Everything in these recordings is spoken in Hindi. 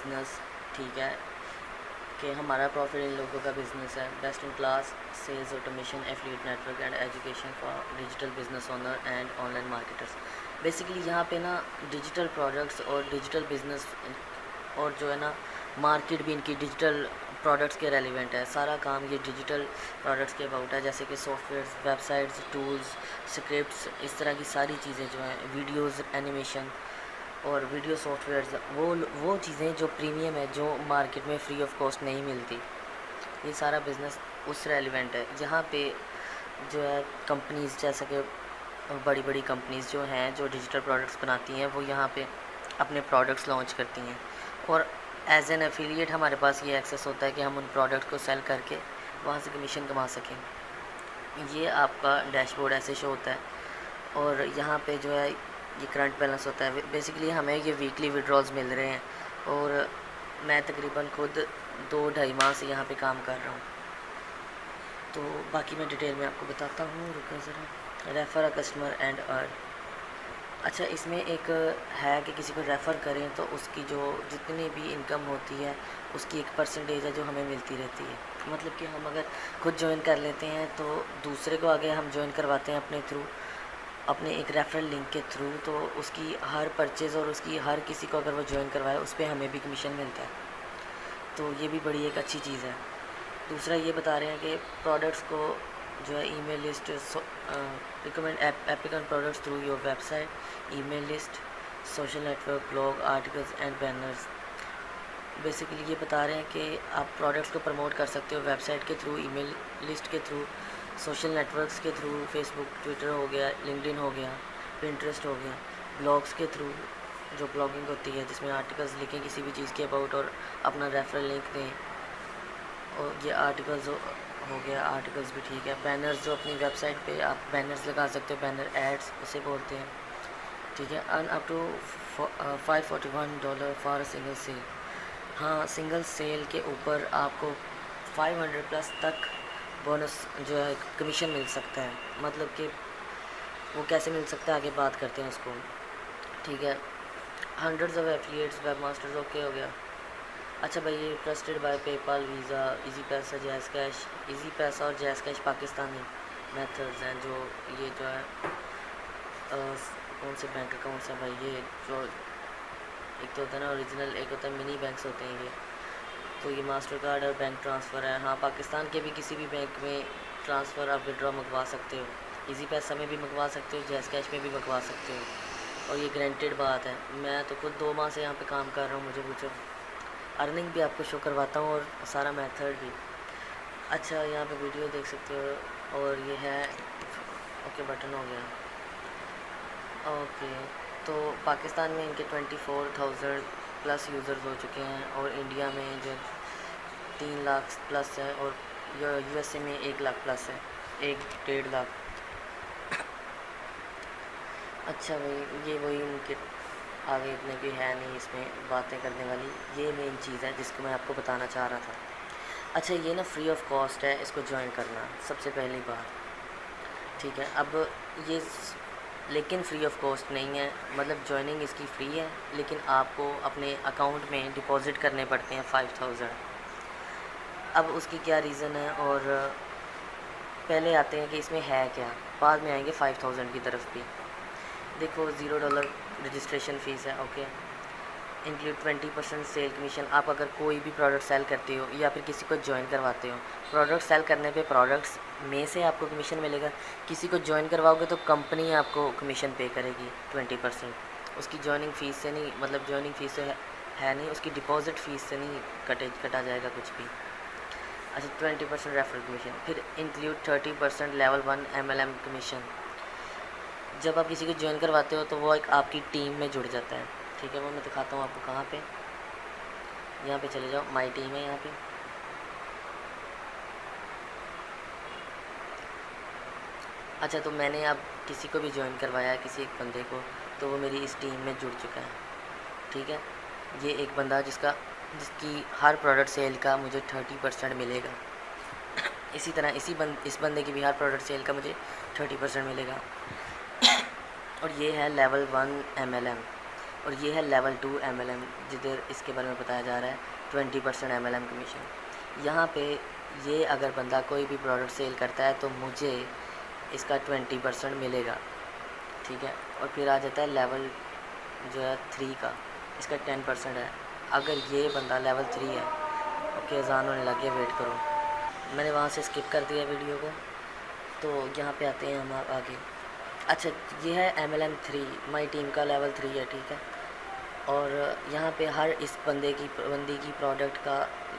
बिज़नेस, ठीक है, कि हमारा प्रॉफिट इन लोगों का बिज़नेस है। Best in class sales automation affiliate network and education for digital business owner and online marketers. Basically यहाँ पे ना डिजिटल प्रोडक्ट्स और डिजिटल बिजनेस और जो है ना मार्केट भी इनकी डिजिटल प्रोडक्ट्स के रेलिवेंट है। सारा काम ये डिजिटल प्रोडक्ट्स के अबाउट है, जैसे कि सॉफ्टवेयर्स, वेबसाइट्स, टूल्स, स्क्रिप्ट्स, इस तरह की सारी चीज़ें जो हैं, वीडियोस, एनिमेशन और वीडियो सॉफ्टवेयर्स, वो चीज़ें जो प्रीमियम है, जो मार्केट में फ्री ऑफ कॉस्ट नहीं मिलती। ये सारा बिज़नेस उस रेलिवेंट है जहाँ पे जो है कंपनीज़, जैसे कि बड़ी बड़ी कंपनीज़ जो हैं, जो डिजिटल प्रोडक्ट्स बनाती हैं, वो यहाँ पे अपने प्रोडक्ट्स लॉन्च करती हैं और एज एन एफिलिएट हमारे पास ये एक्सेस होता है कि हम उन प्रोडक्ट को सेल करके वहाँ से कमीशन कमा सकें। ये आपका डैशबोर्ड ऐसे शो होता है और यहाँ पे जो है ये करंट बैलेंस होता है। बेसिकली हमें ये वीकली विड्रॉल्स मिल रहे हैं और मैं तकरीबन खुद 2-2.5 माह से यहाँ पे काम कर रहा हूँ। तो बाकी मैं डिटेल में आपको बताता हूँ, रुको ज़रा। Refer a customer and earn. अच्छा, इसमें एक है कि किसी को रेफ़र करें तो उसकी जो जितनी भी इनकम होती है उसकी एक परसेंटेज है जो हमें मिलती रहती है। मतलब कि हम अगर खुद ज्वाइन कर लेते हैं तो दूसरे को आगे हम ज्वाइन करवाते हैं अपने थ्रू, अपने एक रेफरल लिंक के थ्रू, तो उसकी हर परचेज़ और उसकी हर किसी को अगर वो ज्वाइन करवाए उस पर हमें भी कमीशन मिलता है। तो ये भी बड़ी एक अच्छी चीज़ है। दूसरा ये बता रहे हैं कि प्रोडक्ट्स को जो है email list, recommend applicant products through your website, email list, social network, blog, articles and banners. Basically ये बता रहे हैं कि आप प्रोडक्ट्स को प्रमोट कर सकते हो वेबसाइट के थ्रू, ईमेल लिस्ट के थ्रू, सोशल नेटवर्क्स के थ्रू, फेसबुक, ट्विटर हो गया, लिंक्डइन हो गया, पिंटरेस्ट हो गया, ब्लॉग्स के थ्रू, जो ब्लॉगिंग होती है जिसमें आर्टिकल्स लिखें किसी भी चीज़ के अबाउट और अपना रेफरल लिंक दें। और ये आर्टिकल्स हो गया, आर्टिकल्स भी ठीक है। बैनर्स, जो अपनी वेबसाइट पे आप बैनर्स लगा सकते हो, बैनर एड्स उसे बोलते हैं, ठीक है। Earn up to $541 for single sale. हाँ, सिंगल सेल के ऊपर आपको 500 प्लस तक बोनस जो है कमीशन मिल सकता है। मतलब कि वो कैसे मिल सकता है आगे बात करते हैं उसको, ठीक है। Hundreds of affiliates, web masters, okay हो गया। अच्छा भाई, ये trusted bye PayPal, visa, easy पैसा, जैज़ कैश। इजी पैसा और जैज़ कैश पाकिस्तानी मेथड्स हैं। जो ये जो है कौन से बैंक अकाउंट्स हैं भाई, ये जो एक तो होता है ना ओरिजिनल, एक होता है मिनी बैंक्स होते हैं ये। तो ये मास्टर कार्ड और बैंक ट्रांसफ़र है। हाँ, पाकिस्तान के भी किसी भी बैंक में ट्रांसफ़र आप विड्रॉ मंगवा सकते हो, इजी पैसा में भी मंगवा सकते हो, जैज़ कैश में भी मंगवा सकते हो और ये गारंटेड बात है। मैं तो खुद 2 माह से यहाँ पे काम कर रहा हूँ, मुझे पूछो। अर्निंग भी आपको शो करवाता हूँ और सारा मेथड भी। अच्छा, यहाँ पे वीडियो देख सकते हो और ये है, ओके बटन हो गया, ओके। तो पाकिस्तान में इनके 24,000 प्लस यूज़र्स हो चुके हैं और इंडिया में जो 3 लाख प्लस है और यूएसए में 1 लाख प्लस है, 1-1.5 लाख। अच्छा भाई, ये वही उनके आगे इतने भी है नहीं इसमें बातें करने वाली, ये मेन चीज़ है जिसको मैं आपको बताना चाह रहा था। अच्छा, ये ना फ्री ऑफ कॉस्ट है इसको ज्वाइन करना, सबसे पहली बात, ठीक है। अब ये लेकिन फ्री ऑफ कॉस्ट नहीं है, मतलब ज्वाइनिंग इसकी फ्री है लेकिन आपको अपने अकाउंट में डिपॉज़िट करने पड़ते हैं 5,000। अब उसकी क्या रीज़न है, और पहले आते हैं कि इसमें है क्या, बाद में आएंगे 5,000 की तरफ भी। देखो, $0 रजिस्ट्रेशन फ़ीस है, ओके। Include 20% sale commission. आप अगर कोई भी प्रोडक्ट सेल करते हो या फिर किसी को ज्वाइन करवाते हो, प्रोडक्ट सेल करने पे प्रोडक्ट्स में से आपको कमीशन मिलेगा। किसी को ज्वाइन करवाओगे तो कंपनी आपको कमीशन पे करेगी 20%, उसकी ज्वाइनिंग फ़ीस से नहीं, मतलब ज्वाइनिंग फ़ीस से है नहीं, उसकी डिपॉजिट फ़ीस से नहीं कटा जाएगा कुछ भी। अच्छा, 20% रेफरल कमीशन, फिर इंक्लूड 30% लेवल 1 MLM कमीशन। जब आप किसी को ज्वाइन करवाते हो तो वो एक आपकी टीम में जुड़ जाता है, ठीक है। वो मैं दिखाता हूँ आपको कहाँ पे, यहाँ पे चले जाओ, माई टीम है यहाँ पे। अच्छा, तो मैंने अब किसी को भी ज्वाइन करवाया है, किसी एक बंदे को, तो वो मेरी इस टीम में जुड़ चुका है, ठीक है। ये एक बंदा जिसकी हर प्रोडक्ट सेल का मुझे 30% मिलेगा। इसी तरह इस बंदे की भी हर प्रोडक्ट सेल का मुझे 30% मिलेगा। और ये है लेवल 1 MLM। और ये है लेवल 2 MLM, जिधर इसके बारे में बताया जा रहा है 20% MLM कमीशन। यहाँ पे ये अगर बंदा कोई भी प्रोडक्ट सेल करता है तो मुझे इसका 20% मिलेगा, ठीक है। और फिर आ जाता है लेवल जो है 3 का, इसका 10% है। अगर ये बंदा लेवल 3 है, ओके अजान होने लग गया, वेट करो, मैंने वहाँ से स्किप कर दिया वीडियो को। तो यहाँ पे आते हैं हम आगे। अच्छा, ये है MLM 3, माई टीम का लेवल 3 है, ठीक है। और यहाँ पे हर इस बंदी की प्रोडक्ट का,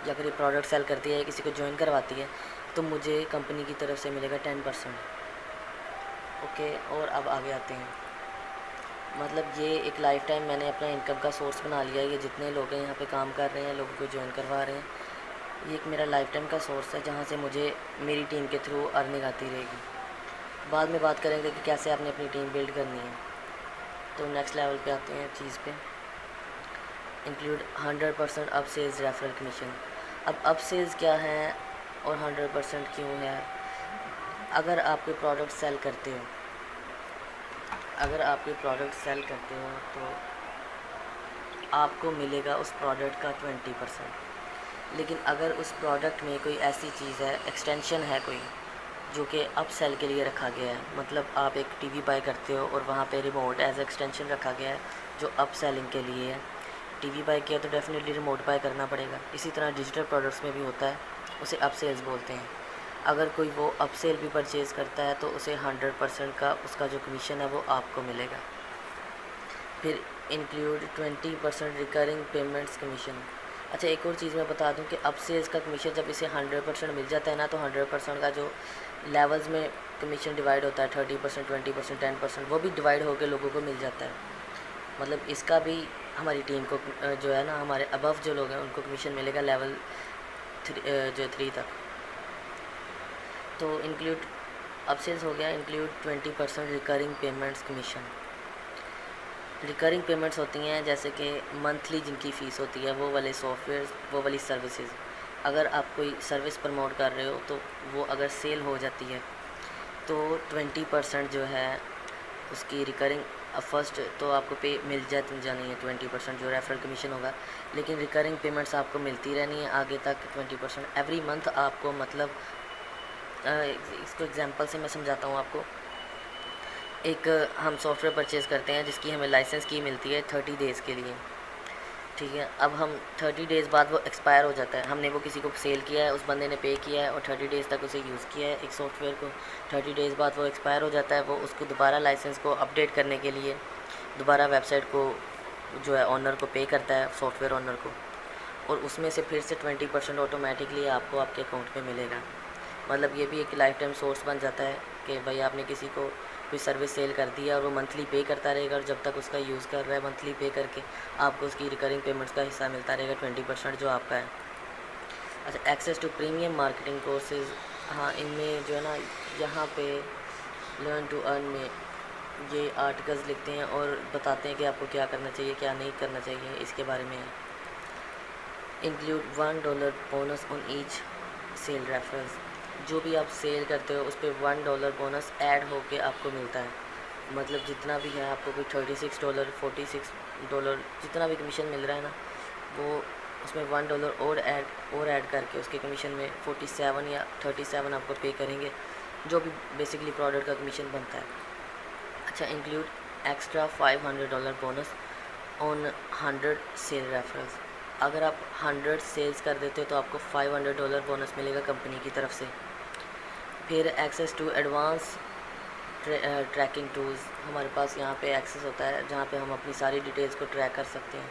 या अगर ये प्रोडक्ट सेल करती है, किसी को ज्वाइन करवाती है, तो मुझे कंपनी की तरफ से मिलेगा 10%, ओके। और अब आगे आते हैं, मतलब ये एक लाइफ टाइम मैंने अपना इनकम का सोर्स बना लिया है। ये जितने लोग हैं यहाँ पे काम कर रहे हैं, लोगों को ज्वाइन करवा रहे हैं, ये एक मेरा लाइफ टाइम का सोर्स है, जहाँ से मुझे मेरी टीम के थ्रू अर्निंग आती रहेगी। बाद में बात करेंगे कि कैसे आपने अपनी टीम बिल्ड करनी है। तो नेक्स्ट लेवल पे आते हैं चीज़ पे, include 100% up sales referral commission. अब अप सेल्स क्या है और 100% क्यों है? अगर आप कोई प्रोडक्ट सेल करते हो, तो आपको मिलेगा उस प्रोडक्ट का 20%। लेकिन अगर उस प्रोडक्ट में कोई ऐसी चीज़ है, एक्सटेंशन है कोई, जो कि अप सेल के लिए रखा गया है, मतलब आप एक टीवी बाय करते हो और वहाँ पे रिमोट एज एक्सटेंशन रखा गया है जो अप सेलिंग के लिए है। टीवी बाय किया तो डेफिनेटली रिमोट बाय करना पड़ेगा। इसी तरह डिजिटल प्रोडक्ट्स में भी होता है, उसे अप सेल्स बोलते हैं। अगर कोई वो अप सेल भी परचेज़ करता है तो उसे 100% का उसका जो कमीशन है वो आपको मिलेगा। फिर इंक्लूड 20% रिकरिंग पेमेंट्स कमीशन। अच्छा, एक और चीज़ मैं बता दूं कि अप सेल्स का कमीशन जब इसे 100% मिल जाता है ना, तो 100% का जो लेवल्स में कमीशन डिवाइड होता है, 30%, 20%, 10%, वो भी डिवाइड होकर लोगों को मिल जाता है। मतलब इसका भी हमारी टीम को जो है ना, हमारे अबव जो लोग हैं उनको कमीशन मिलेगा लेवल 3 तक। तो इंक्लूड अप सेल्स हो गया, include 20% recurring payments commission. Recurring payments होती हैं जैसे कि मंथली जिनकी फ़ीस होती है, वो वाले सॉफ्टवेयर, वो वाली सर्विसेज। अगर आप कोई सर्विस प्रमोट कर रहे हो तो वो अगर सेल हो जाती है तो 20% जो है उसकी रिकरिंग, फर्स्ट तो आपको पे मिल जानी है 20% जो रेफरल कमीशन होगा, लेकिन रिकरिंग पेमेंट्स आपको मिलती रहनी है आगे तक 20% एवरी मंथ आपको। मतलब इसको एग्जांपल से मैं समझाता हूँ आपको। एक हम सॉफ्टवेयर परचेज़ करते हैं जिसकी हमें लाइसेंस की मिलती है 30 डेज़ के लिए, ठीक है। अब हम 30 डेज़ बाद वो एक्सपायर हो जाता है, हमने वो किसी को सेल किया है, उस बंदे ने पे किया है और 30 डेज़ तक उसे यूज़ किया है एक सॉफ्टवेयर को। 30 डेज़ बाद वो एक्सपायर हो जाता है, वो उसको दोबारा लाइसेंस को अपडेट करने के लिए दोबारा वेबसाइट को जो है ऑनर को पे करता है, सॉफ्टवेयर ऑनर को, और उसमें से फिर से 20% ऑटोमेटिकली आपको आपके अकाउंट में मिलेगा। मतलब ये भी एक लाइफ टाइम सोर्स बन जाता है कि भाई आपने किसी को कोई सर्विस सेल कर दिया और वो मंथली पे करता रहेगा, और जब तक उसका यूज़ कर रहा है मंथली पे करके आपको उसकी रिकरिंग पेमेंट्स का हिस्सा मिलता रहेगा 20% जो आपका है। अच्छा, access to premium marketing courses. हाँ, इनमें जो है ना, यहाँ पे लर्न टू अर्न में ये आर्टिकल्स लिखते हैं और बताते हैं कि आपको क्या करना चाहिए, क्या नहीं करना चाहिए, इसके बारे में। Include $1 bonus on each sale reference. जो भी आप सेल करते हो उस पर $1 बोनस ऐड होके आपको मिलता है। मतलब जितना भी है आपको कोई $36, $46 जितना भी कमीशन मिल रहा है ना, वो उसमें $1 और ऐड करके उसके कमीशन में 47 या 37 आपको पे करेंगे, जो भी बेसिकली प्रोडक्ट का कमीशन बनता है। अच्छा, include extra $500 bonus on 100 sale reference. अगर आप 100 सेल्स कर देते हो तो आपको $500 बोनस मिलेगा कंपनी की तरफ से। फिर access to advance tracking tools. हमारे पास यहाँ पे एक्सेस होता है जहाँ पे हम अपनी सारी डिटेल्स को ट्रैक कर सकते हैं,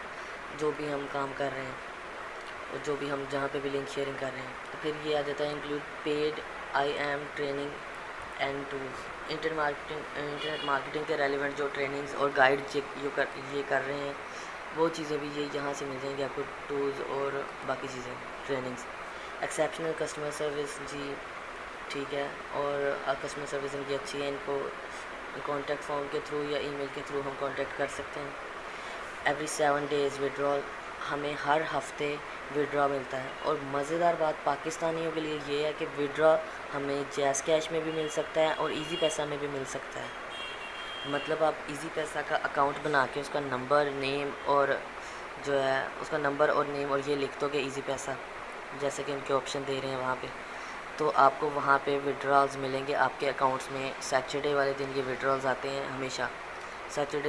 जो भी हम काम कर रहे हैं और जो भी हम जहाँ पे भी लिंक शेयरिंग कर रहे हैं। तो फिर ये आ जाता है include paid IM training and tools. Internet marketing के रेलिवेंट जो ट्रेनिंग्स और गाइड ये कर रहे हैं, वो चीज़ें भी ये यहाँ से मिल जाएंगी आपको, टूल्स और बाकी चीज़ें, ट्रेनिंग्स। एक्सेप्शनल कस्टमर सर्विस, जी ठीक है, और कस्टमर सर्विस इनकी अच्छी है, इनको कॉन्टैक्ट फॉर्म के थ्रू या ईमेल के थ्रू हम कांटेक्ट कर सकते हैं। एवरी 7 डेज़ विड्रॉल, हमें हर हफ्ते विड्रॉ मिलता है। और मज़ेदार बात पाकिस्तानियों के लिए ये है कि विड्रॉ हमें जैज़ कैश में भी मिल सकता है और इजी पैसा में भी मिल सकता है। मतलब आप इजी पैसा का अकाउंट बना के उसका नंबर नेम और जो है उसका नंबर और नेम और ये लिख दोगे इजी पैसा, जैसे कि उनके ऑप्शन दे रहे हैं वहाँ पे, तो आपको वहाँ पे विड्रॉल्स मिलेंगे आपके अकाउंट्स में। सैटरडे वाले दिन ये विड्रॉल्स आते हैं हमेशा। सैटरडे